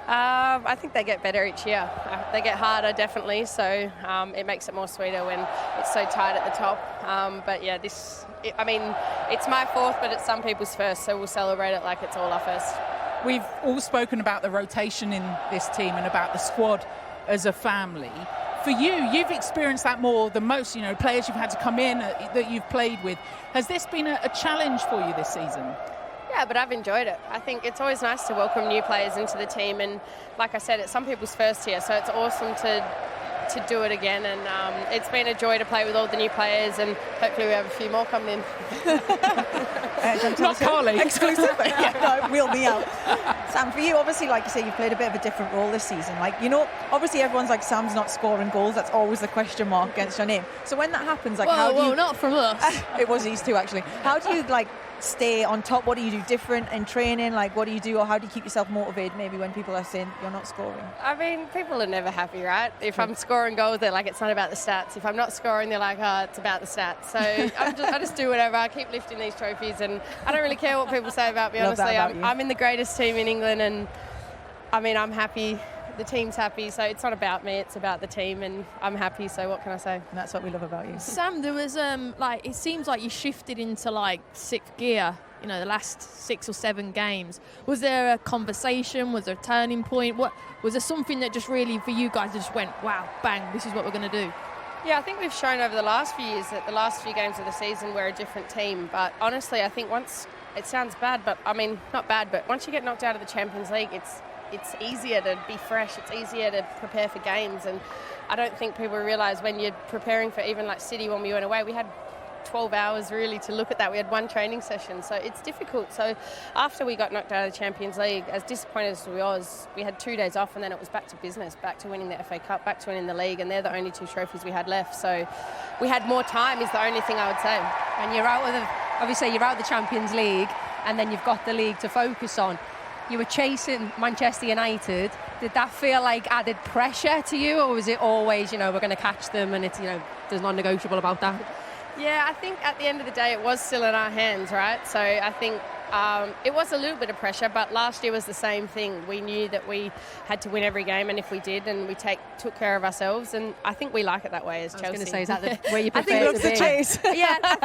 I think they get better each year. They get harder, definitely, so it makes it more sweeter when it's so tight at the top. But yeah, it's my fourth, but it's some people's first, so we'll celebrate it like it's all our first. We've all spoken about the rotation in this team and about the squad as a family. For you, you've experienced that more than most, players you've had to come in that you've played with. Has this been a challenge for you this season? Yeah, but I've enjoyed it. I think it's always nice to welcome new players into the team, and like I said, it's some people's first here, so it's awesome to do it again, and it's been a joy to play with all the new players, and hopefully we have a few more coming in. Not Carly. Exclusively. Yeah, no, wheel me out. Sam, for you, obviously, like you say, you've played a bit of a different role this season. Obviously everyone's like, Sam's not scoring goals. That's always the question mark against your name. So when that happens, how do you... Well, not from us. It was these two, actually. How do you, stay on top? What do you do different in training? What do you do, or how do you keep yourself motivated maybe when people are saying you're not scoring? I mean, people are never happy, right? If I'm scoring goals, they're like, it's not about the stats. If I'm not scoring, they're like, oh, it's about the stats. So I just do whatever. I keep lifting these trophies, and I don't really care what people say about me. Honestly, I'm in the greatest team in England, and I mean, I'm happy. The team's happy, so it's not about me, it's about the team, and I'm happy, so what can I say? And that's what we love about you. Sam, there was it seems like you shifted into sixth gear, the last 6 or 7 games. Was there a conversation? Was there a turning point? Was there something that just really for you guys just went, wow, bang, this is what we're going to do? Yeah, I think we've shown over the last few years that the last few games of the season we're a different team, but honestly I think once, it sounds bad, but I mean not bad, but once you get knocked out of the Champions League, it's easier to be fresh, it's easier to prepare for games, and I don't think people realise when you're preparing for even City when we went away, we had 12 hours really to look at that. We had one training session, so it's difficult. So after we got knocked out of the Champions League, as disappointed as we was, we had 2 days off, and then it was back to business, back to winning the FA Cup, back to winning the league, and they're the only 2 trophies we had left. So we had more time is the only thing I would say. And you're out of the Champions League, and then you've got the league to focus on. You were chasing Manchester United. Did that feel like added pressure to you, or was it always, we're going to catch them and it's, there's non-negotiable about that? Yeah, I think at the end of the day it was still in our hands, right? So I think it was a little bit of pressure, but last year was the same thing. We knew that we had to win every game, and if we did, and we took care of ourselves, and I think we like it that way as Chelsea. I was going to say, is that the way you prefer I think to be? Chase. Yeah, I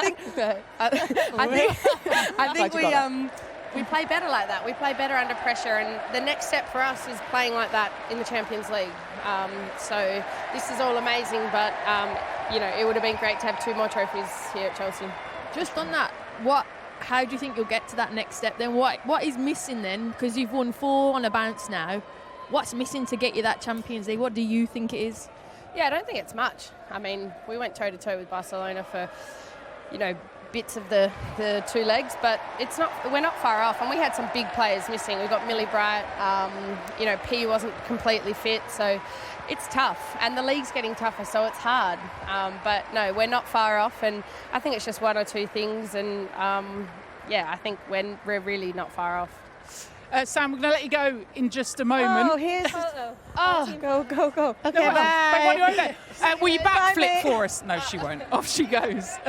think we play better like that. We play better under pressure, and the next step for us is playing like that in the Champions League. So this is all amazing, but it would have been great to have 2 more trophies here at Chelsea. Just on that, how do you think you'll get to that next step then? What is missing then? Because you've won 4 on a bounce now. What's missing to get you that Champions League? What do you think it is? Yeah, I don't think it's much. I mean, we went toe-to-toe with Barcelona for, bits of the 2 legs, but we're not far off, and we had some big players missing. We've got Millie Bright, P wasn't completely fit, so it's tough, and the league's getting tougher, so it's hard, but no, we're not far off, and I think it's just 1 or 2 things, and I think we're really not far off. Sam, we're going to let you go in just a moment. Oh, here's... Go. Okay, bye. Will you backflip for us? No, she won't. Off she goes.